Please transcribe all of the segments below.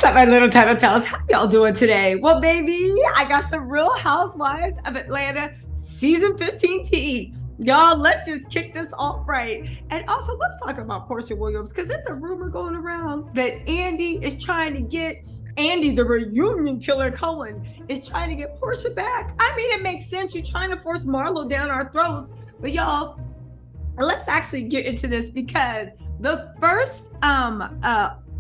up, my little TisaTells? How y'all doing today? Well, baby, I got some Real Housewives of Atlanta season 15 tea. Y'all, let's just kick this off right. And also, let's talk about Porsha Williams, because there's a rumor going around that Andy is trying to get Andy, the reunion killer Cohen, is trying to get Porsha back. I mean, it makes sense. You're trying to force Marlo down our throats. But y'all, let's actually get into this, because the first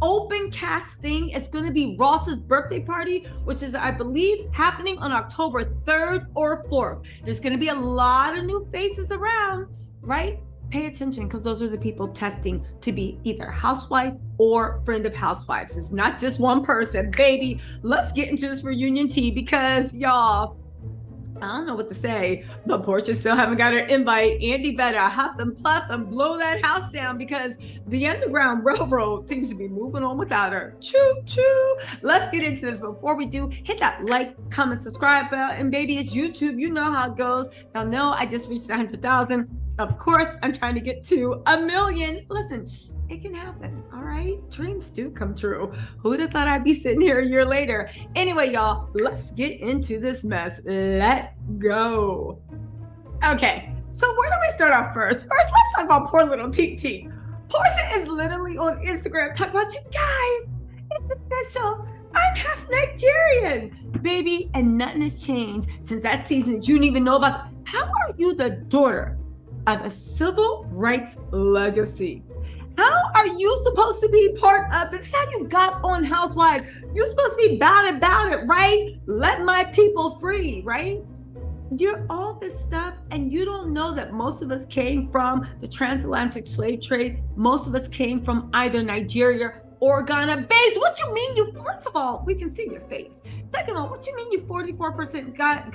open cast thing is going to be Ross's birthday party, which is, I believe, happening on October 3rd or 4th. There's going to be a lot of new faces around, right? Pay attention, because those are the people testing to be either housewife or friend of housewives. It's not just one person, baby. Let's get into this reunion tea, because y'all, I don't know what to say, but Porsha still haven't got her invite. Andy better huff and puff and blow that house down, because the Underground Railroad seems to be moving on without her. Choo choo. Let's get into this. Before we do, hit that like, comment, subscribe button. Baby, it's YouTube. You know how it goes. Y'all know I just reached 100,000. Of course, I'm trying to get to 1 million. Listen, it can happen, all right? Dreams do come true. Who'd have thought I'd be sitting here a year later? Anyway, y'all, let's get into this mess. Let's go. Okay, so where do we start off first? First, let's talk about poor little TT. Porsha is literally on Instagram talking about, you guys, it's special. I'm half Nigerian, baby, and nothing has changed since that season that you didn't even know about. How are you the daughter of a civil rights legacy? How are you supposed to be part of this? How you got on Housewives? You're supposed to be about it, right? Let my people free, right? You're all this stuff, and you don't know that most of us came from the transatlantic slave trade. Most of us came from either Nigeria or Ghana. Babes, what you mean you, first of all, we can see your face. Second of all, what you mean you 44% got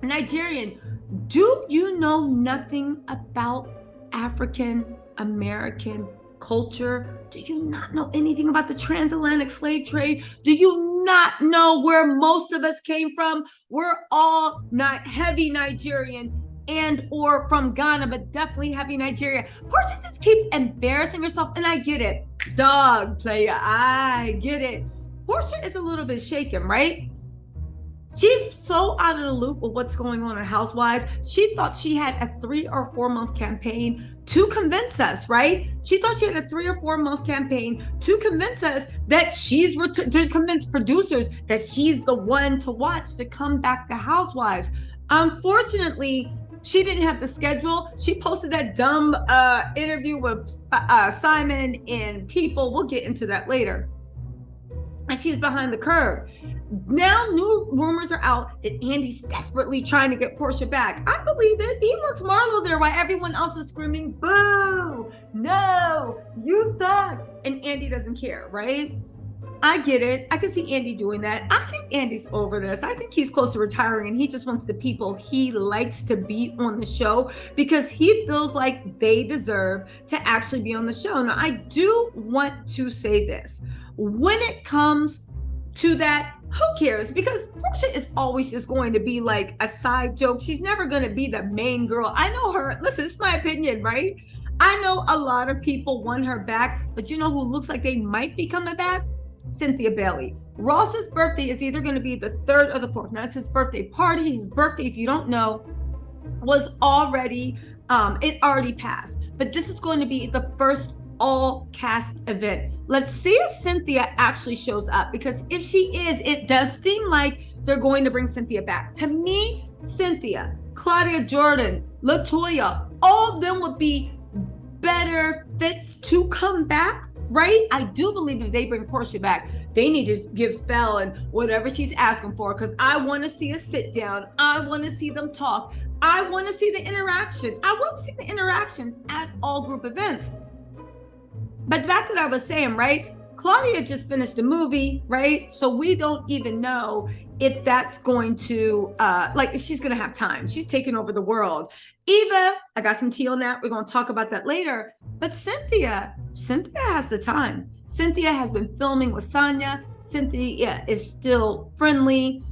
Nigerian? Do you know nothing about African American culture? Do you not know anything about the transatlantic slave trade? Do you not know where most of us came from? We're all not heavy Nigerian and or from Ghana, but definitely heavy Nigeria. Porsha just keeps embarrassing herself, and I get it. Dog player, I get it. Porsha is a little bit shaken, right? She's so out of the loop with what's going on in Housewives. She thought she had a 3 or 4 month campaign to convince us, right? She thought she had a 3 or 4 month campaign to convince us that to convince producers that she's the one to watch to come back to Housewives. Unfortunately, she didn't have the schedule. She posted that dumb interview with Simon and People. We'll get into that later. And she's behind the curve. Now new rumors are out that Andy's desperately trying to get Porsha back. I believe it. He wants Marlo there while everyone else is screaming, boo, no, you suck. And Andy doesn't care, right? I get it. I can see Andy doing that. I think Andy's over this. I think he's close to retiring, and he just wants the people he likes to be on the show, because he feels like they deserve to actually be on the show. Now, I do want to say this. When it comes to that, who cares? Because Porsha is always just going to be like a side joke. She's never going to be the main girl. I know her. Listen, it's my opinion, right? I know a lot of people want her back, but you know who looks like they might be coming back? Cynthia Bailey. Ross's birthday is either going to be the 3rd or the 4th. Now, it's his birthday party. His birthday, if you don't know, was already, it already passed. But this is going to be the first all cast event. Let's see if Cynthia actually shows up, because if she is, it does seem like they're going to bring Cynthia back. To me, Cynthia, Claudia Jordan, LaToya, all of them would be better fits to come back, right? I do believe if they bring Porsha back, they need to give Fallon whatever she's asking for, because I want to see a sit down. I want to see them talk. I want to see the interaction. I want to see the interaction at all group events. But back to what I was saying, right? Claudia just finished a movie, right? So we don't even know if that's going to, if she's going to have time. She's taking over the world. Eva, I got some tea on that. We're going to talk about that later. But Cynthia has the time. Cynthia has been filming with Sonya. Cynthia is still friendly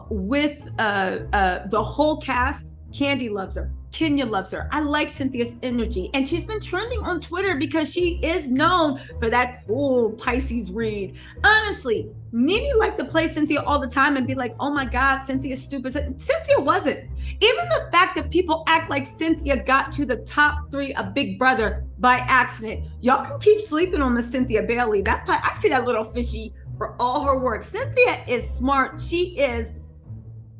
with the whole cast. Candy loves her. Kenya loves her. I like Cynthia's energy. And she's been trending on Twitter because she is known for that cool Pisces read. Honestly, NeNe liked to play Cynthia all the time and be like, oh my God, Cynthia's stupid. Cynthia wasn't. Even the fact that people act like Cynthia got to the top 3 of Big Brother by accident. Y'all can keep sleeping on the Cynthia Bailey. I see that little fishy for all her work. Cynthia is smart. She is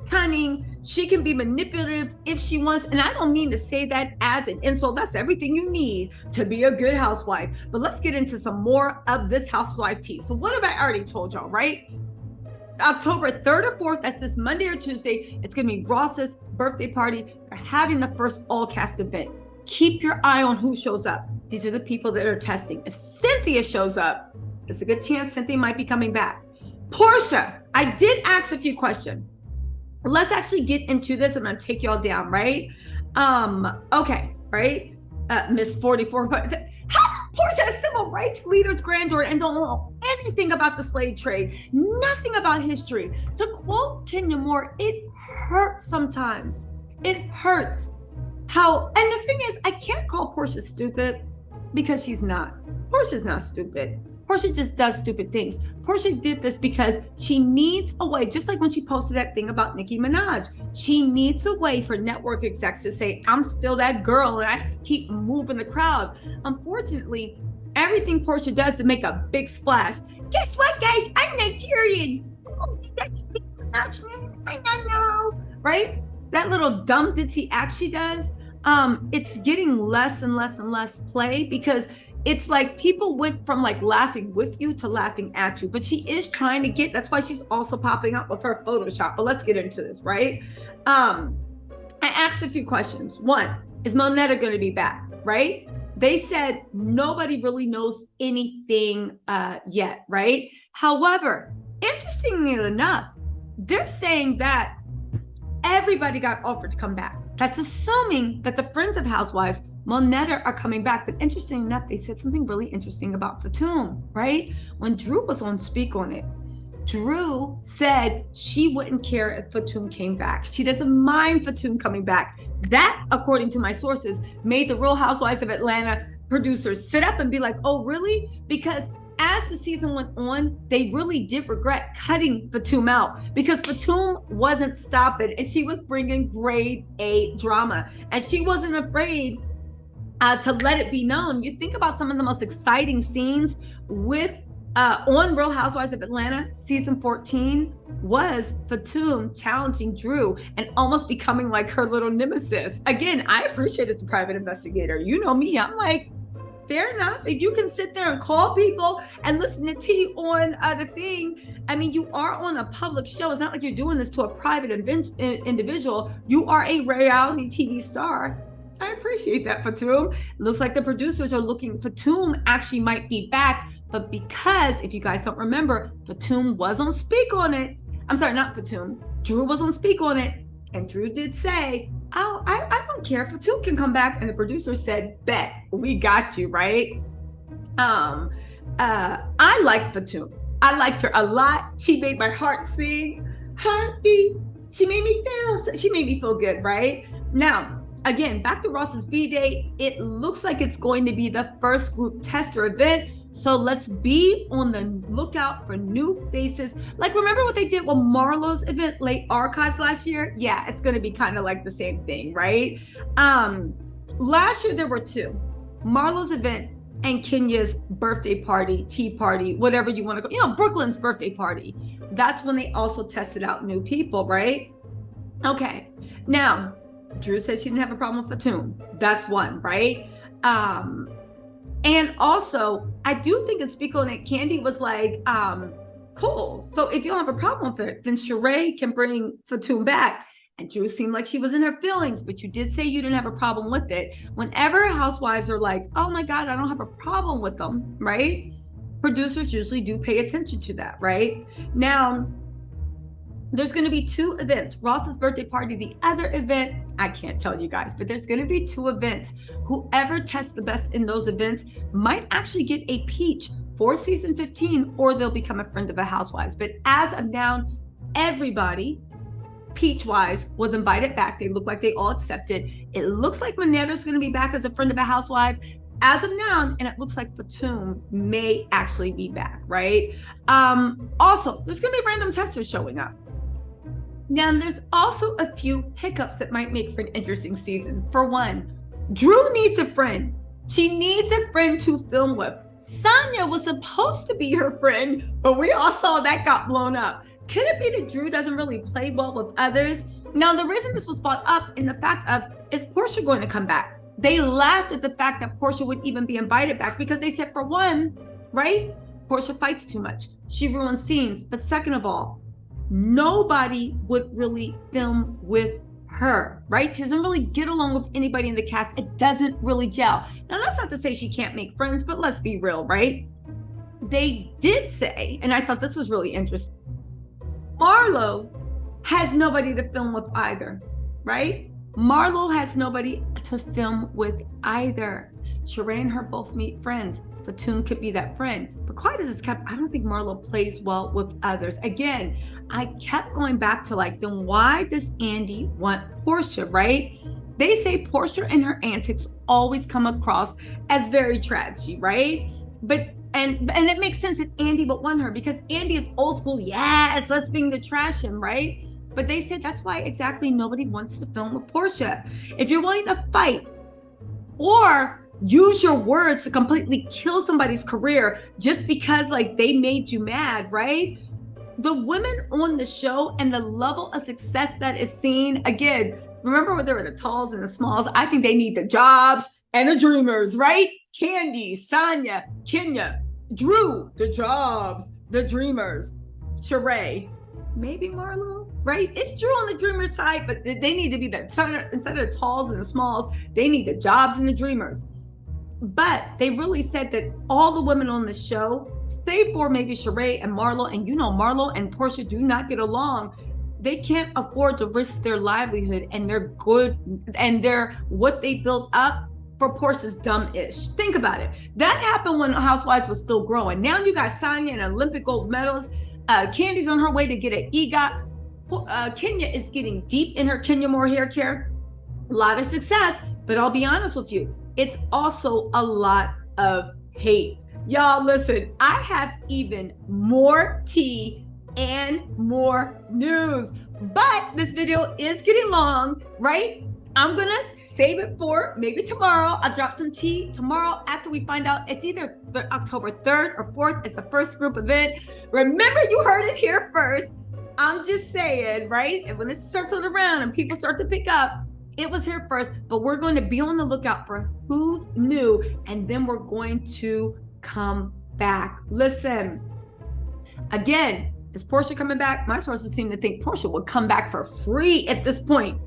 cunning. She can be manipulative if she wants. And I don't mean to say that as an insult. That's everything you need to be a good housewife. But let's get into some more of this housewife tea. So what have I already told y'all, right? October 3rd or 4th, that's this Monday or Tuesday, it's going to be Ross's birthday party. They're having the first all-cast event. Keep your eye on who shows up. These are the people that are testing. If Cynthia shows up, there's a good chance Cynthia might be coming back. Porsha, I did ask a few questions. Let's actually get into this. I'm going to take y'all down, right? Okay, right? Miss 44. How Porsha, a civil rights leader's granddaughter, and don't know anything about the slave trade, nothing about history. To quote Kenya Moore, it hurts sometimes. It hurts. And the thing is, I can't call Porsha stupid because she's not. Porsha's not stupid. Porsha just does stupid things. Porsha did this because she needs a way, just like when she posted that thing about Nicki Minaj. She needs a way for network execs to say, I'm still that girl and I just keep moving the crowd. Unfortunately, everything Porsha does to make a big splash. Guess what, guys? I'm Nigerian. Oh, that's Nicki Minaj. I don't know. Right? That little dumb ditzy act she does, it's getting less and less and less play because it's like people went from like laughing with you to laughing at you, but she is trying to get, that's why she's also popping up with her Photoshop. But let's get into this, right? I asked a few questions. One, is Monetta going to be back, right? They said nobody really knows anything yet, right? However, interestingly enough, they're saying that everybody got offered to come back. That's assuming that the Friends of Housewives, Monetta, are coming back. But interesting enough, they said something really interesting about Fatum, right? When Drew was on Speak On It, Drew said she wouldn't care if Fatum came back. She doesn't mind Fatum coming back. That, according to my sources, made the Real Housewives of Atlanta producers sit up and be like, oh, really? Because as the season went on, they really did regret cutting Fatum out because Fatum wasn't stopping and she was bringing grade A drama. And she wasn't afraid to let it be known. You think about some of the most exciting scenes with on Real Housewives of Atlanta, season 14 was Fatum challenging Drew and almost becoming like her little nemesis. Again, I appreciated the private investigator. You know me, I'm like, fair enough. If you can sit there and call people and listen to T on the thing, I mean, you are on a public show. It's not like you're doing this to a private individual. You are a reality TV star. I appreciate that, Fatum. Looks like the producers are looking. Fatum actually might be back, but because, if you guys don't remember, Fatum was on Speak On It. I'm sorry, not Fatum. Drew was on Speak On It, and Drew did say, oh, I don't care if Fatum can come back. And the producer said, bet, we got you, right? I like Fatum. I liked her a lot. She made my heart sing. Heartbeat. She made me feel good, right? Now, again, back to Ross's B-Day. It looks like it's going to be the first group tester event. So let's be on the lookout for new faces. Like, remember what they did with Marlo's event, Late Archives, last year? Yeah, it's going to be kind of like the same thing, right? Last year, there were two. Marlo's event and Kenya's birthday party, tea party, whatever you want to go. Brooklyn's birthday party. That's when they also tested out new people, right? Okay. Now, Drew said she didn't have a problem with Fatum. That's one, right? And also, I do think in Speak On It, Candy was like, cool. So if you don't have a problem with it, then Sheree can bring Fatum back. And Drew seemed like she was in her feelings, but you did say you didn't have a problem with it. Whenever housewives are like, oh my God, I don't have a problem with them, right? Producers usually do pay attention to that, right? Now, there's going to be two events. Ross's birthday party, the other event, I can't tell you guys, but there's going to be two events. Whoever tests the best in those events might actually get a peach for season 15, or they'll become a friend of a housewives. But as of now, everybody Peach-wise was invited back. They look like they all accepted. It looks like Monetta's going to be back as a friend of a housewife as of now, and it looks like Fatum may actually be back, right? Also, there's going to be random testers showing up. Now, there's also a few hiccups that might make for an interesting season. For one, Drew needs a friend. She needs a friend to film with. Sonya was supposed to be her friend, but we all saw that got blown up. Could it be that Drew doesn't really play well with others? Now, the reason this was brought up in the fact of, is Porsha going to come back? They laughed at the fact that Porsha would even be invited back because they said, for one, right? Porsha fights too much. She ruins scenes. But second of all, nobody would really film with her, right? She doesn't really get along with anybody in the cast. It doesn't really gel. Now, that's not to say she can't make friends, but let's be real, right? They did say, and I thought this was really interesting, Marlo has nobody to film with either, right? Marlo has nobody to film with either. Sheree and her both meet friends. Fatum could be that friend. But quiet as it's kept, I don't think Marlo plays well with others. Again, I kept going back to like, then why does Andy want Porsha, right? They say Porsha and her antics always come across as very trashy, right? But and it makes sense that Andy would want her because Andy is old school. Yes, let's bring the trash in, right? But they said that's why exactly nobody wants to film with Porsha. If you're willing to fight or use your words to completely kill somebody's career just because like they made you mad, right? The women on the show and the level of success that is seen, again, remember when there were the talls and the smalls? I think they need the jobs and the dreamers, right? Candy, Sonya, Kenya, Drew, the jobs, the dreamers, Sheree, maybe Marlo, right? It's Drew on the dreamer side, but they need to be the, instead of the talls and the smalls, they need the jobs and the dreamers. But they really said that all the women on the show, save for maybe Sheree and Marlo, and you know Marlo and Porsha do not get along. They can't afford to risk their livelihood and their good and their what they built up for Porsha's dumb-ish. Think about it. That happened when Housewives was still growing. Now you got Sonya and Olympic gold medals. Candy's on her way to get an EGOT. Kenya is getting deep in her Kenya Moore hair care. A lot of success, but I'll be honest with you, it's also a lot of hate. Y'all, listen, I have even more tea and more news, but this video is getting long, right? I'm gonna save it for maybe tomorrow. I'll drop some tea tomorrow after we find out. It's either October 3rd or 4th. It's the first group event. Remember, you heard it here first. I'm just saying, right? And when it's circling around and people start to pick up, it was here first, but we're going to be on the lookout for who's new, and then we're going to come back. Listen, again, is Porsha coming back? My sources seem to think Porsha will come back for free at this point.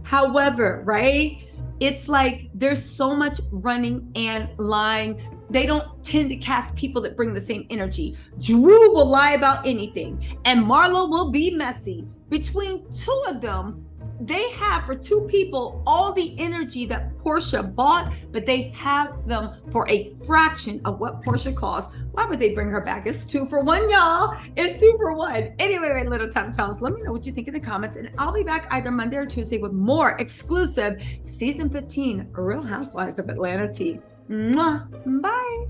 However, right? It's like there's so much running and lying. They don't tend to cast people that bring the same energy. Drew will lie about anything, and Marlo will be messy. Between two of them, they have for two people all the energy that Porsha bought, but they have them for a fraction of what Porsha costs. Why would they bring her back? It's 2 for 1, y'all. It's 2 for 1. Anyway, my little TisaTells, let me know what you think in the comments, and I'll be back either Monday or Tuesday with more exclusive season 15 Real Housewives of Atlanta tea. Mwah. Bye.